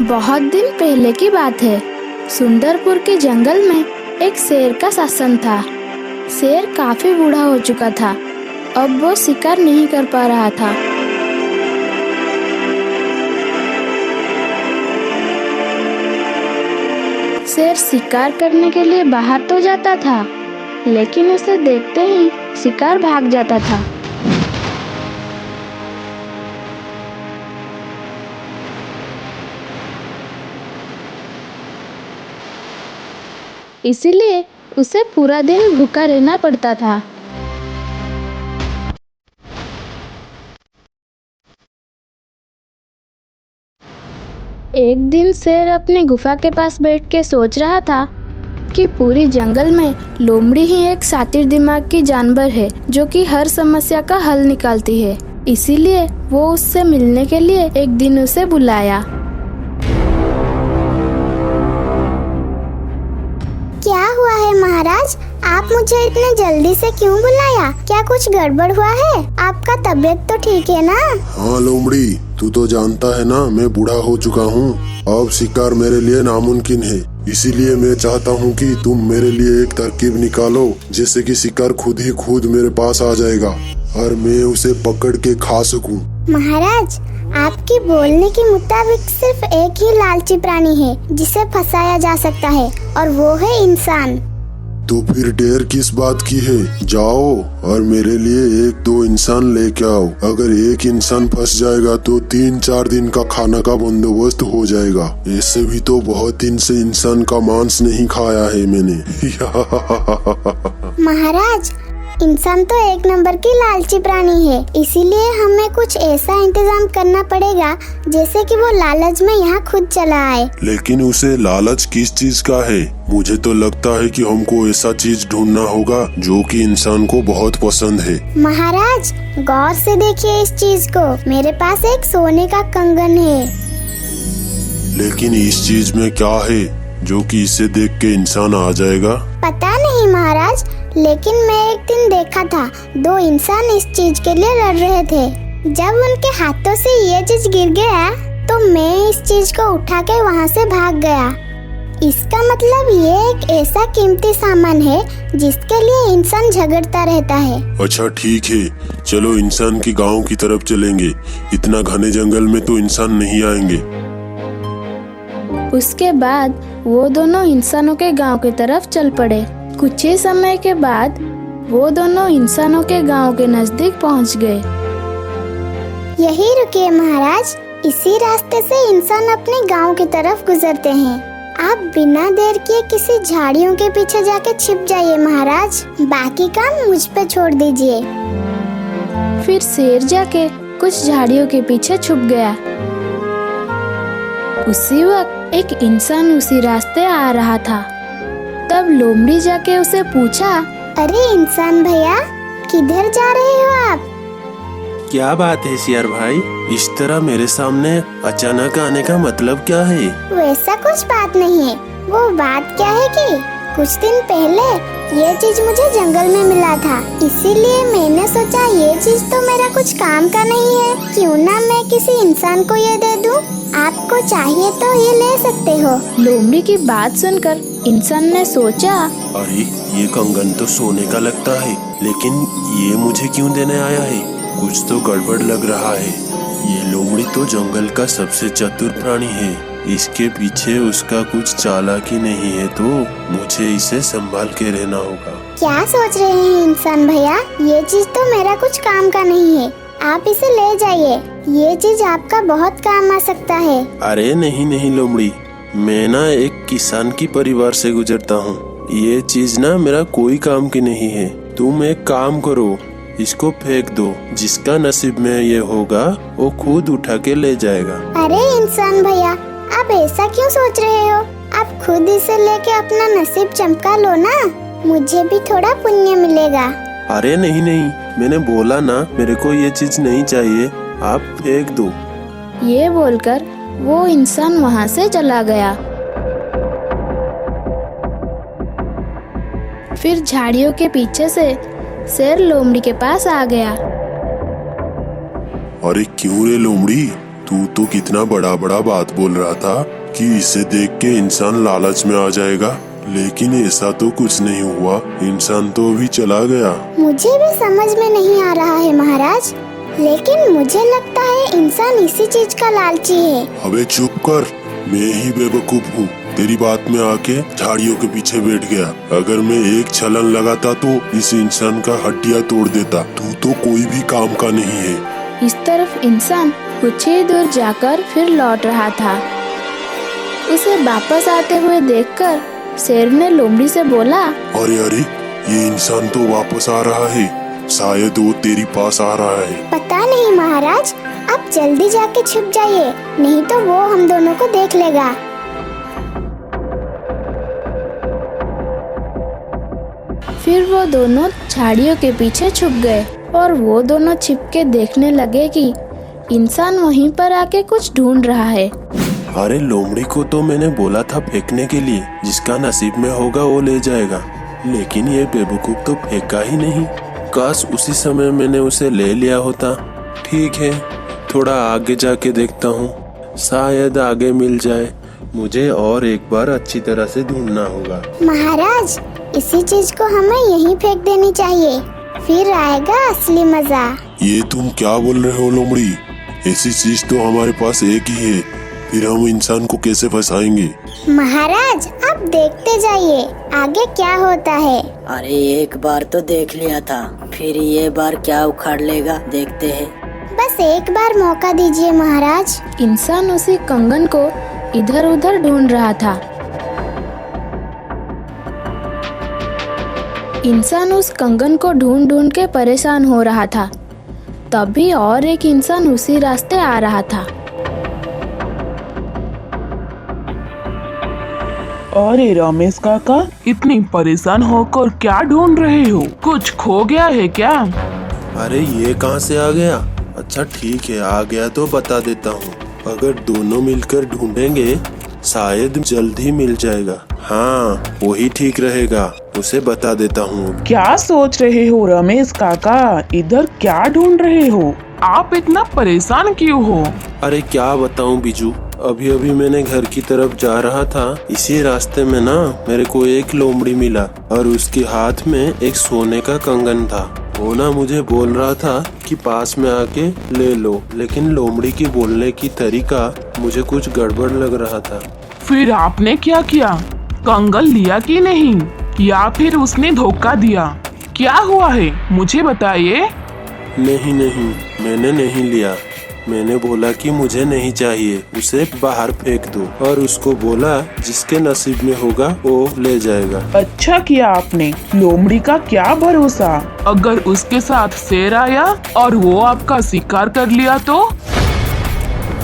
बहुत दिन पहले की बात है। सुंदरपुर के जंगल में एक शेर का शासन था। शेर काफी बूढ़ा हो चुका था। अब वो शिकार नहीं कर पा रहा था। शेर शिकार करने के लिए बाहर तो जाता था, लेकिन उसे देखते ही शिकार भाग जाता था। इसीलिए उसे पूरा दिन भूखा रहना पड़ता था। एक दिन शेर अपनी गुफा के पास बैठ के सोच रहा था कि पूरी जंगल में लोमड़ी ही एक शातिर दिमाग की जानवर है जो कि हर समस्या का हल निकालती है। इसीलिए वो उससे मिलने के लिए एक दिन उसे बुलाया। क्या हुआ है महाराज? आप मुझे इतने जल्दी से क्यों बुलाया? क्या कुछ गड़बड़ हुआ है? आपका तबीयत तो ठीक है ना? हाँ लोमड़ी, तू तो जानता है ना मैं बूढ़ा हो चुका हूँ। अब शिकार मेरे लिए नामुमकिन है। इसीलिए मैं चाहता हूँ कि तुम मेरे लिए एक तरकीब निकालो जिससे कि शिकार खुद ही खुद मेरे पास आ जाएगा और मैं उसे पकड़ के खा सकूँ। महाराज, आपके बोलने के मुताबिक सिर्फ एक ही लालची प्राणी है जिसे फंसाया जा सकता है, और वो है इंसान। तो फिर देर किस बात की है? जाओ और मेरे लिए एक दो इंसान लेके आओ। अगर एक इंसान फंस जाएगा तो 3-4 दिन का खाना का बंदोबस्त हो जाएगा। ऐसे भी तो बहुत दिन से इंसान का मांस नहीं खाया है मैंने। महाराज, इंसान तो एक नंबर की लालची प्राणी है, इसीलिए हमें कुछ ऐसा इंतजाम करना पड़ेगा जैसे कि वो लालच में यहाँ खुद चला आए। लेकिन उसे लालच किस चीज का है? मुझे तो लगता है कि हमको ऐसा चीज ढूंढना होगा जो कि इंसान को बहुत पसंद है। महाराज, गौर से देखिए इस चीज को। मेरे पास एक सोने का कंगन है। लेकिन इस चीज में क्या है जो कि इसे देख के इंसान आ जाएगा? पता नहीं महाराज, लेकिन मैं एक दिन देखा था 2 इंसान इस चीज के लिए लड़ रहे थे। जब उनके हाथों से ये चीज गिर गया तो मैं इस चीज को उठा के वहाँ से भाग गया। इसका मतलब ये एक ऐसा कीमती सामान है जिसके लिए इंसान झगड़ता रहता है। अच्छा ठीक है, चलो इंसान की गांव की तरफ चलेंगे। इतना घने जंगल में तो इंसान नहीं आएंगे। उसके बाद वो दोनों इंसानों के गांव की तरफ चल पड़े। कुछ ही समय के बाद वो दोनों इंसानों के गांव के नजदीक पहुंच गए। यही रुकिए महाराज, इसी रास्ते से इंसान अपने गांव की तरफ गुजरते हैं। आप बिना देर किए किसी झाड़ियों के पीछे जाके छिप जाइए महाराज, बाकी काम मुझ पे छोड़ दीजिए। फिर शेर जाके कुछ झाड़ियों के पीछे छुप गया। उसी वक्त एक इंसान उसी रास्ते आ रहा था। तब लोमड़ी जाके उसे पूछा, अरे इंसान भैया, किधर जा रहे हो आप? क्या बात है शेर भाई, इस तरह मेरे सामने अचानक आने का मतलब क्या है? वैसा कुछ बात नहीं है। वो बात क्या है कि कुछ दिन पहले ये चीज मुझे जंगल में मिला था, इसीलिए मैंने सोचा ये चीज तो मेरा कुछ काम का नहीं है, क्यों ना मैं किसी इंसान को ये दे दूं। आपको चाहिए तो ये ले सकते हो। लोमड़ी की बात सुनकर इंसान ने सोचा, अरे ये कंगन तो सोने का लगता है, लेकिन ये मुझे क्यों देने आया है? कुछ तो गड़बड़ लग रहा है। ये लोमड़ी तो जंगल का सबसे चतुर प्राणी है, इसके पीछे उसका कुछ चालाकी नहीं है, तो मुझे इसे संभाल के रहना होगा। क्या सोच रहे हैं इंसान भैया? ये चीज तो मेरा कुछ काम का नहीं है, आप इसे ले जाइए। ये चीज आपका बहुत काम आ सकता है। अरे नहीं नहीं लोमड़ी, मैं ना एक किसान की परिवार से गुजरता हूँ। ये चीज ना मेरा कोई काम की नहीं है। तुम एक काम करो, इसको फेंक दो। जिसका नसीब में ये होगा वो खुद उठा के ले जाएगा। अरे इंसान भैया, आप ऐसा क्यों सोच रहे हो? आप खुद इसे लेके अपना नसीब चमका लो ना, मुझे भी थोड़ा पुण्य मिलेगा। अरे नहीं नहीं, मैंने बोला ना मेरे को ये चीज नहीं चाहिए, आप फेंक दो। ये बोलकर वो इंसान वहाँ से चला गया। फिर झाड़ियों के पीछे से शेर लोमड़ी के पास आ गया। अरे क्यों रे लोमड़ी, तू तो कितना बड़ा बड़ा बात बोल रहा था कि इसे देख के इंसान लालच में आ जाएगा, लेकिन ऐसा तो कुछ नहीं हुआ। इंसान तो अभी चला गया। मुझे भी समझ में नहीं आ रहा है महाराज, लेकिन मुझे लगता है इंसान इसी चीज का लालची है। अबे चुप कर, मैं ही बेवकूफ हूँ, तेरी बात में आके झाड़ियों के पीछे बैठ गया। अगर मैं एक छलांग लगाता तो इस इंसान का हड्डियाँ तोड़ देता। तू तो कोई भी काम का नहीं है। इस तरफ इंसान कुछ ही दूर जाकर फिर लौट रहा था। उसे वापस आते हुए देखकर शेर ने लोमड़ी से बोला, अरे अरे, ये इंसान तो वापस आ रहा है, शायद वो तेरी पास आ रहा है। पता नहीं महाराज, आप जल्दी जाके छुप जाइए, नहीं तो वो हम दोनों को देख लेगा। फिर वो दोनों झाड़ियों के पीछे छुप गए और वो दोनों छिप के देखने लगे कि इंसान वहीं पर आके कुछ ढूंढ रहा है। अरे लोमड़ी को तो मैंने बोला था फेंकने के लिए, जिसका नसीब में होगा वो ले जाएगा, लेकिन ये बेवकूफ तो फेंका ही नहीं। काश उसी समय मैंने उसे ले लिया होता। ठीक है, थोड़ा आगे जाके देखता हूँ, शायद आगे मिल जाए। मुझे और एक बार अच्छी तरह से ढूंढना होगा। महाराज, इसी चीज को हमें यहीं फेंक देनी चाहिए, फिर आएगा असली मजा। ये तुम क्या बोल रहे हो लोमड़ी? ऐसी चीज तो हमारे पास एक ही है, फिर हम इंसान को कैसे फंसाएंगे? महाराज, आप देखते जाइए आगे क्या होता है। अरे एक बार तो देख लिया था, फिर ये बार क्या उखाड़ लेगा, देखते हैं। बस एक बार मौका दीजिए महाराज। इंसान उसी कंगन को इधर उधर ढूंढ रहा था। इंसान उस कंगन को ढूंढ ढूंढ के परेशान हो रहा था। तभी और एक इंसान उसी रास्ते आ रहा था। अरे रमेश काका, इतनी परेशान होकर क्या ढूंढ रहे हो? कुछ खो गया है क्या? अरे ये कहाँ से आ गया? अच्छा ठीक है, आ गया तो बता देता हूँ। अगर दोनों मिलकर ढूंढेंगे शायद जल्दी मिल जाएगा। हाँ, वही ठीक रहेगा, उसे बता देता हूँ। क्या सोच रहे हो रमेश काका? इधर क्या ढूंढ रहे हो? आप इतना परेशान क्यों हो? अरे क्या बताऊँ बिजू, अभी अभी मैंने घर की तरफ जा रहा था, इसी रास्ते में ना मेरे को एक लोमड़ी मिला और उसके हाथ में एक सोने का कंगन था। वो ना मुझे बोल रहा था कि पास में आके ले लो, लेकिन लोमड़ी की बोलने की तरीका मुझे कुछ गड़बड़ लग रहा था। फिर आपने क्या किया? कंगन लिया कि नहीं, या फिर उसने धोखा दिया? क्या हुआ है मुझे बताइए। नहीं नहीं, मैंने नहीं लिया। मैंने बोला कि मुझे नहीं चाहिए, उसे बाहर फेंक दो, और उसको बोला जिसके नसीब में होगा वो ले जाएगा। अच्छा किया आपने। लोमड़ी का क्या भरोसा, अगर उसके साथ शेर आया और वो आपका शिकार कर लिया तो?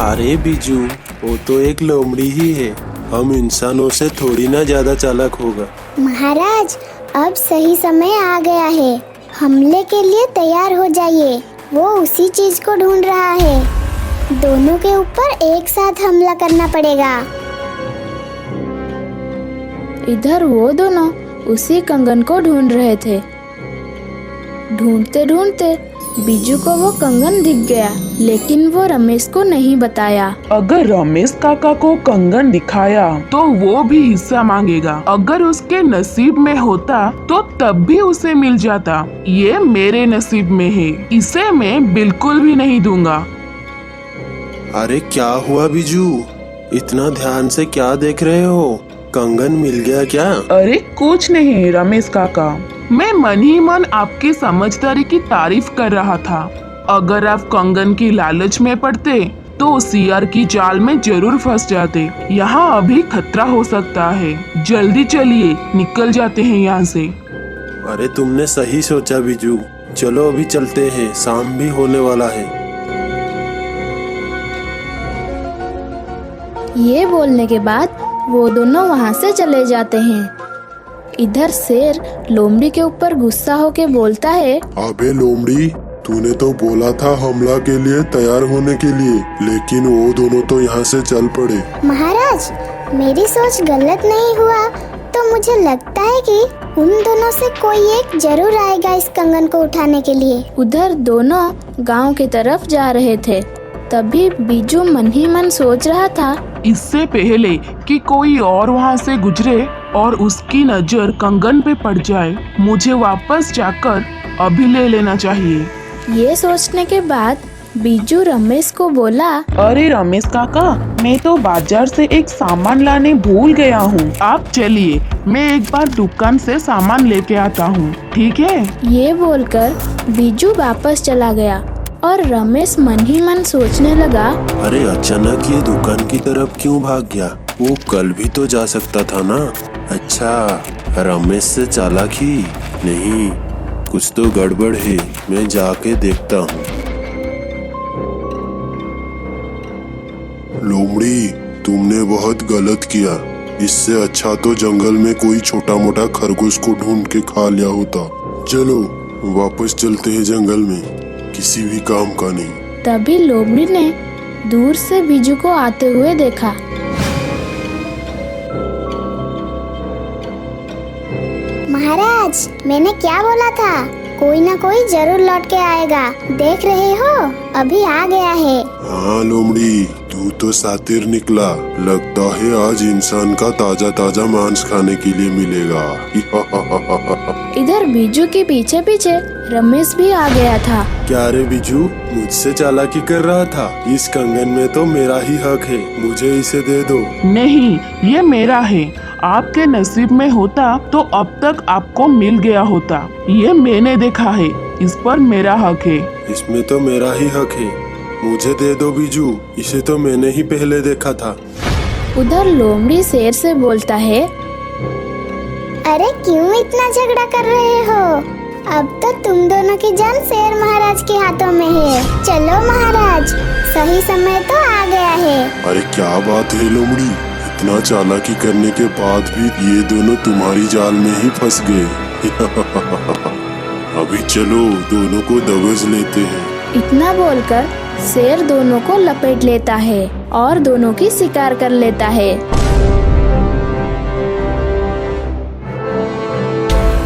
अरे बिजू, वो तो एक लोमड़ी ही है, हम इंसानों से थोड़ी ना ज्यादा चालाक होगा। महाराज, अब सही समय आ गया है, हमले के लिए तैयार हो जाइए। वो उसी चीज को ढूंढ रहा है, दोनों के ऊपर एक साथ हमला करना पड़ेगा। इधर वो दोनों उसी कंगन को ढूंढ रहे थे। ढूंढते ढूंढते बीजू को वो कंगन दिख गया, लेकिन वो रमेश को नहीं बताया। अगर रमेश काका को कंगन दिखाया तो वो भी हिस्सा मांगेगा। अगर उसके नसीब में होता तो तब भी उसे मिल जाता। ये मेरे नसीब में है, इसे मैं बिल्कुल भी नहीं दूंगा। अरे क्या हुआ बिजू, इतना ध्यान से क्या देख रहे हो? कंगन मिल गया क्या? अरे कुछ नहीं रमेश काका, मैं मन ही मन आपकी समझदारी की तारीफ कर रहा था। अगर आप कंगन की लालच में पड़ते तो सियार की जाल में जरूर फंस जाते। यहाँ अभी खतरा हो सकता है, जल्दी चलिए, निकल जाते हैं यहाँ से। अरे तुमने सही सोचा बिजू, चलो अभी चलते हैं, शाम भी होने वाला है। ये बोलने के बाद वो दोनों वहाँ से चले जाते हैं। इधर शेर लोमड़ी के ऊपर गुस्सा होके बोलता है, अबे लोमड़ी, तूने तो बोला था हमला के लिए तैयार होने के लिए, लेकिन वो दोनों तो यहाँ से चल पड़े। महाराज, मेरी सोच गलत नहीं हुआ तो मुझे लगता है कि उन दोनों से कोई एक जरूर आएगा इस कंगन को उठाने के लिए। उधर दोनों गांव की तरफ जा रहे थे। तभी बीजू मन ही मन सोच रहा था, इससे पहले कि कोई और वहाँ से गुजरे और उसकी नजर कंगन पे पड़ जाए, मुझे वापस जाकर अभी ले लेना चाहिए। ये सोचने के बाद बीजू रमेश को बोला, अरे रमेश काका, मैं तो बाजार से एक सामान लाने भूल गया हूँ। आप चलिए, मैं एक बार दुकान से सामान लेके आता हूँ, ठीक है? ये बोलकर बीजू वापस चला गया और रमेश मन ही मन सोचने लगा, अरे अचानक ये दुकान की तरफ क्यों भाग गया? वो कल भी तो जा सकता था ना। अच्छा, रमेश से चालाकी नहीं, कुछ तो गड़बड़ है। मैं जाके देखता हूँ। लोमड़ी, तुमने बहुत गलत किया। इससे अच्छा तो जंगल में कोई छोटा मोटा खरगोश को ढूंढ के खा लिया होता। चलो वापस चलते हैं जंगल में, किसी भी काम का नहीं। तभी लोमड़ी ने दूर से बीजू को आते हुए देखा। महाराज, मैंने क्या बोला था, कोई ना कोई जरूर लौट के आएगा। देख रहे हो, अभी आ गया है। हाँ लोमड़ी, तू तो शातिर निकला। लगता है आज इंसान का ताजा ताजा मांस खाने के लिए मिलेगा। इधर बीजू के पीछे पीछे रमेश भी आ गया था। क्या रे बिजू, मुझसे चालाकी कर रहा था? इस कंगन में तो मेरा ही हक है, मुझे इसे दे दो। नहीं, ये मेरा है। आपके नसीब में होता तो अब तक आपको मिल गया होता। ये मैंने देखा है, इस पर मेरा हक है। इसमें तो मेरा ही हक है, मुझे दे दो बिजू, इसे तो मैंने ही पहले देखा था। उधर लोमड़ी शेर से बोलता है, अरे क्यों इतना झगड़ा कर रहे हो? अब तो तुम दोनों की जान शेर महाराज के हाथों में है। चलो महाराज, सही समय तो आ गया है। अरे क्या बात है लोमड़ी, इतना चालाकी करने के बाद भी ये दोनों तुम्हारी जाल में ही फंस गए। अभी चलो दोनों को दबोच लेते हैं। इतना बोलकर शेर दोनों को लपेट लेता है और दोनों की शिकार कर लेता है।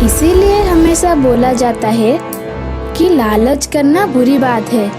इसीलिए हमेशा बोला जाता है कि लालच करना बुरी बात है,